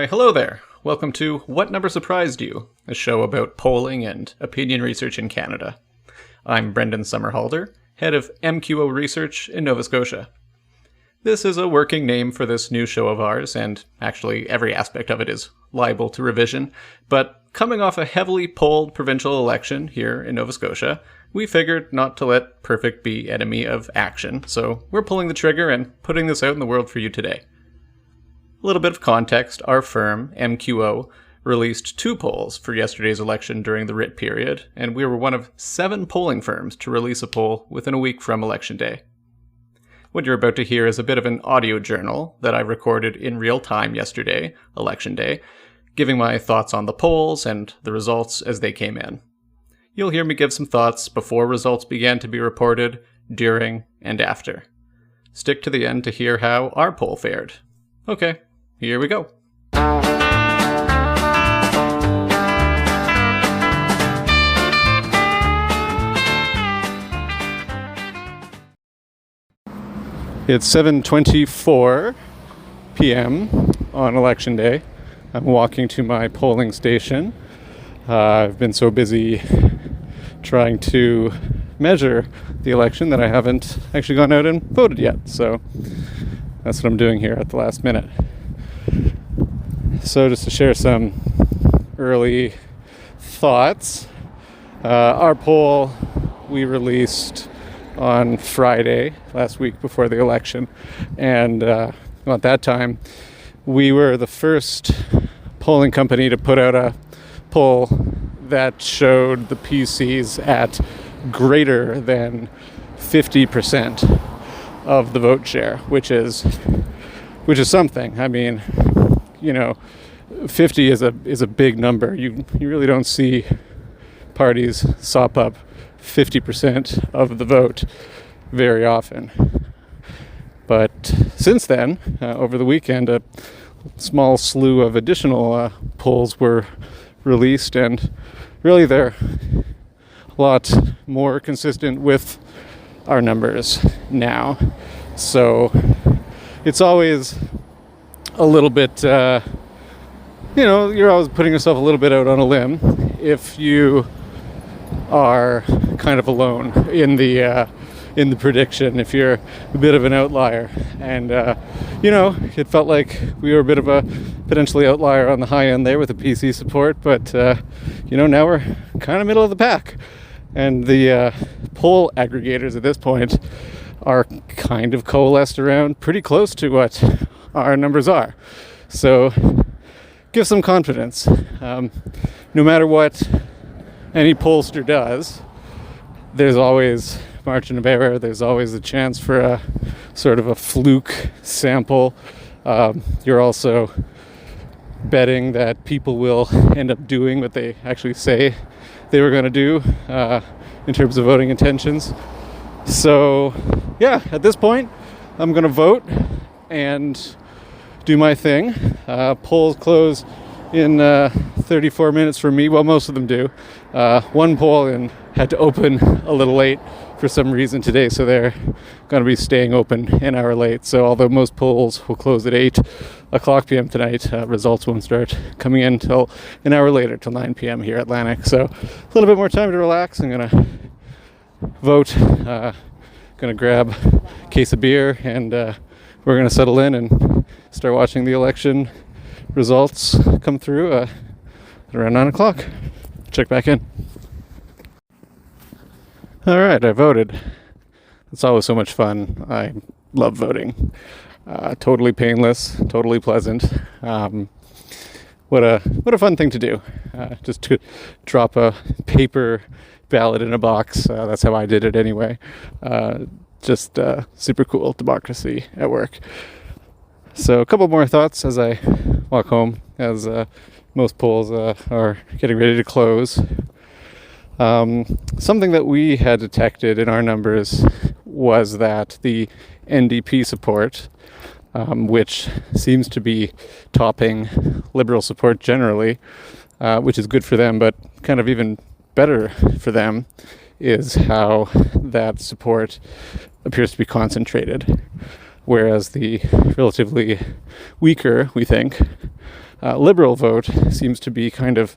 Why, hello there. Welcome to What Number Surprised You, a show about polling and opinion research in Canada. I'm Brenden Sommerhalder, head of MQO Research in Nova Scotia. This is a working name for this new show of ours, and actually every aspect of it is liable to revision, but coming off a heavily polled provincial election here in Nova Scotia, we figured not to let perfect be enemy of action, so we're pulling the trigger and putting this out in the world for you today. A little bit of context, our firm, MQO, released 2 polls for yesterday's election during the writ period, and we were one of 7 polling firms to release a poll within a week from Election Day. What you're about to hear is a bit of an audio journal that I recorded in real time yesterday, Election Day, giving my thoughts on the polls and the results as they came in. You'll hear me give some thoughts before results began to be reported, during, and after. Stick to the end to hear how our poll fared. Okay, here we go. It's 7:24 p.m. on Election Day. I'm walking to my polling station. I've been so busy trying to measure the election that I haven't actually gone out and voted yet. So that's what I'm doing here at the last minute. So just to share some early thoughts, our poll we released on Friday last week before the election, and at that time we were the first polling company to put out a poll that showed the PCs at greater than 50% of the vote share, which is something. I mean, 50 is a big number. You really don't see parties sop up 50% of the vote very often. But since then, over the weekend, a small slew of additional polls were released, and really they're a lot more consistent with our numbers now. So it's always a little bit, you're always putting yourself a little bit out on a limb if you are kind of alone in the prediction, if you're a bit of an outlier. And it felt like we were a bit of a potentially outlier on the high end there with the PC support, but now we're kind of middle of the pack, and the poll aggregators at this point are kind of coalesced around pretty close to what our numbers are. So give some confidence. No matter what any pollster does, there's always margin of error. There's always a chance for a sort of a fluke sample. You're also betting that people will end up doing what they actually say they were going to do in terms of voting intentions. So yeah, at this point I'm going to vote and do my thing. Polls close in 34 minutes for me. Well, most of them do. One poll had to open a little late for some reason today, so they're going to be staying open an hour late. So although most polls will close at 8 o'clock p.m. tonight, results won't start coming in until an hour later, till 9 p.m. here at Atlantic. So a little bit more time to relax. I'm going to vote, going to grab a case of beer, and we're going to settle in and start watching the election results come through around 9 o'clock. Check back in. All right, I voted. It's always so much fun. I love voting. Totally painless, totally pleasant. What a fun thing to do. Just to drop a paper ballot in a box. That's how I did it anyway. Just super cool democracy at work. So a couple more thoughts as I walk home, as most polls are getting ready to close. Something that we had detected in our numbers was that the NDP support, which seems to be topping Liberal support generally, which is good for them, but kind of even better for them, is how that support appears to be concentrated. Whereas the relatively weaker, we think, Liberal vote seems to be kind of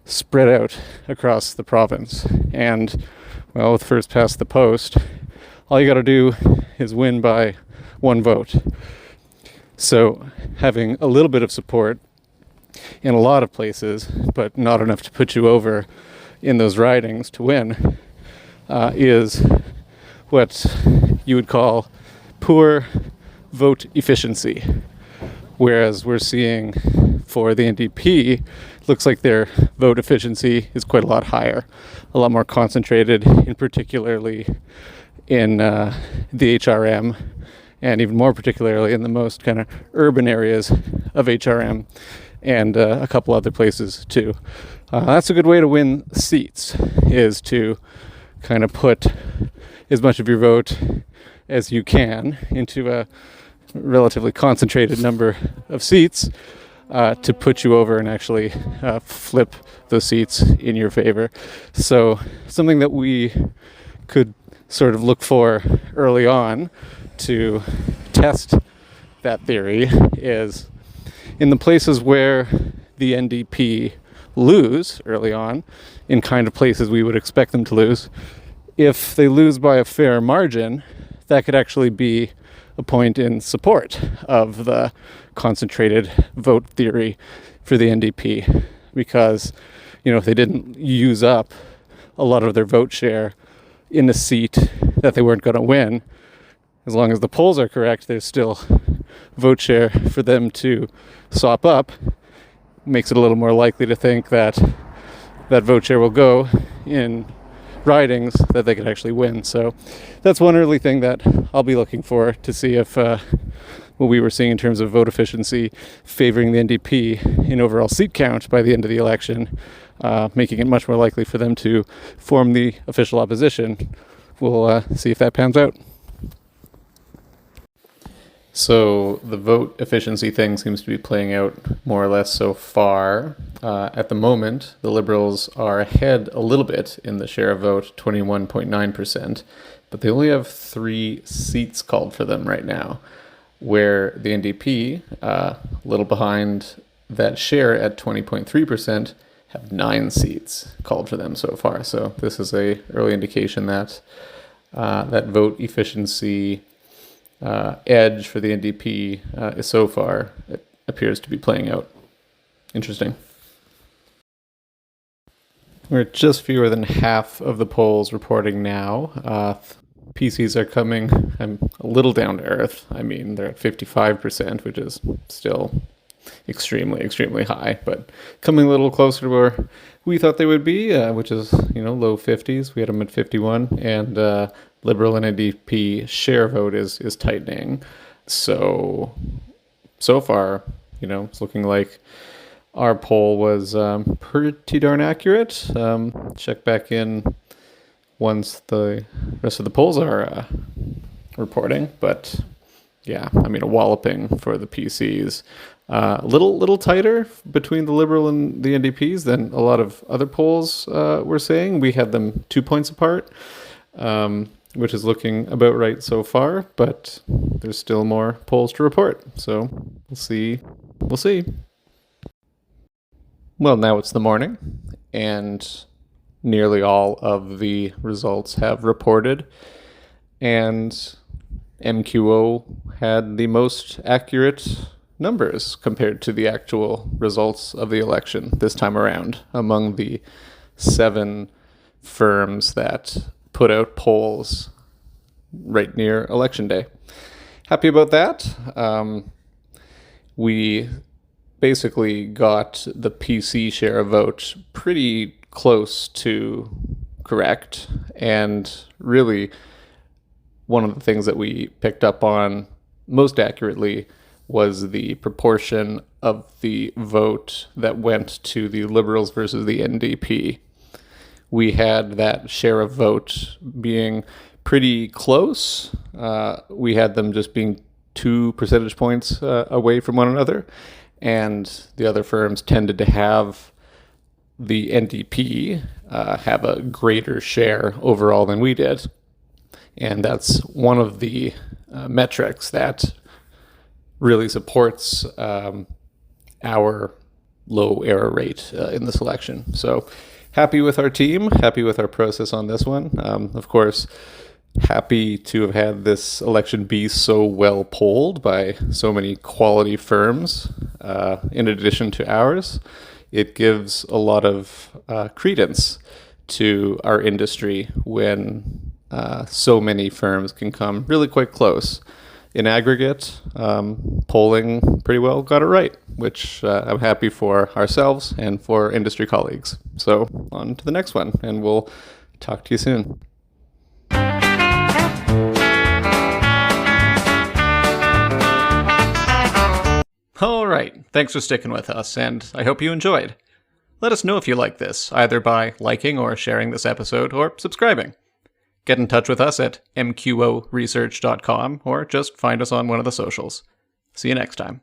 spread out across the province. And, well, with first past the post, all you got to do is win by one vote. So having a little bit of support in a lot of places, but not enough to put you over in those ridings to win, is what you would call poor vote efficiency. Whereas we're seeing for the NDP, looks like their vote efficiency is quite a lot higher, a lot more concentrated, in particularly in the HRM, and even more particularly in the most kind of urban areas of HRM, and a couple other places too. That's a good way to win seats, is to kind of put as much of your vote as you can into a relatively concentrated number of seats to put you over and actually flip those seats in your favor. So something that we could sort of look for early on to test that theory is in the places where the NDP lose early on, in kind of places we would expect them to lose, if they lose by a fair margin, that could actually be a point in support of the concentrated vote theory for the NDP, because, you know, if they didn't use up a lot of their vote share in a seat that they weren't going to win, as long as the polls are correct, there's still vote share for them to sop up. Makes it a little more likely to think that that vote share will go in ridings that they could actually win. So that's one early thing that I'll be looking for to see if what we were seeing in terms of vote efficiency favoring the NDP in overall seat count by the end of the election, making it much more likely for them to form the official opposition. We'll see if that pans out. So the vote efficiency thing seems to be playing out more or less so far. At the moment, the Liberals are ahead a little bit in the share of vote, 21.9%, but they only have 3 seats called for them right now, where the NDP, a little behind that share at 20.3%, have 9 seats called for them so far. So this is a early indication that that vote efficiency edge for the NDP is so far, it appears to be playing out. Interesting. We're at just fewer than half of the polls reporting now. PCs are coming a little down to earth. I mean, they're at 55%, which is still extremely, extremely high, but coming a little closer to where we thought they would be, which is, low 50s. We had them at 51, and Liberal and NDP share vote is tightening. So far, it's looking like our poll was pretty darn accurate. Check back in once the rest of the polls are reporting, but yeah, I mean, a walloping for the PCs. A little tighter between the Liberal and the NDPs than a lot of other polls were saying. We had them 2 points apart, which is looking about right so far, but there's still more polls to report. So we'll see. Well, now it's the morning, and nearly all of the results have reported, and MQO had the most accurate numbers compared to the actual results of the election this time around among the 7 firms that put out polls right near election day. Happy about that. We basically got the PC share of vote pretty close to correct, and really one of the things that we picked up on most accurately was the proportion of the vote that went to the Liberals versus the NDP. We had that share of vote being pretty close. We had them just being 2 percentage points away from one another, and the other firms tended to have the NDP have a greater share overall than we did. And that's one of the metrics that really supports our low error rate in the selection. So happy with our team, happy with our process on this one. Of course, happy to have had this election be so well polled by so many quality firms in addition to ours. It gives a lot of credence to our industry when so many firms can come really quite close. In aggregate, polling pretty well got it right, which I'm happy for ourselves and for industry colleagues. So on to the next one, and we'll talk to you soon. All right, thanks for sticking with us, and I hope you enjoyed. Let us know if you like this, either by liking or sharing this episode, or subscribing. Get in touch with us at MQOresearch.com, or just find us on one of the socials. See you next time.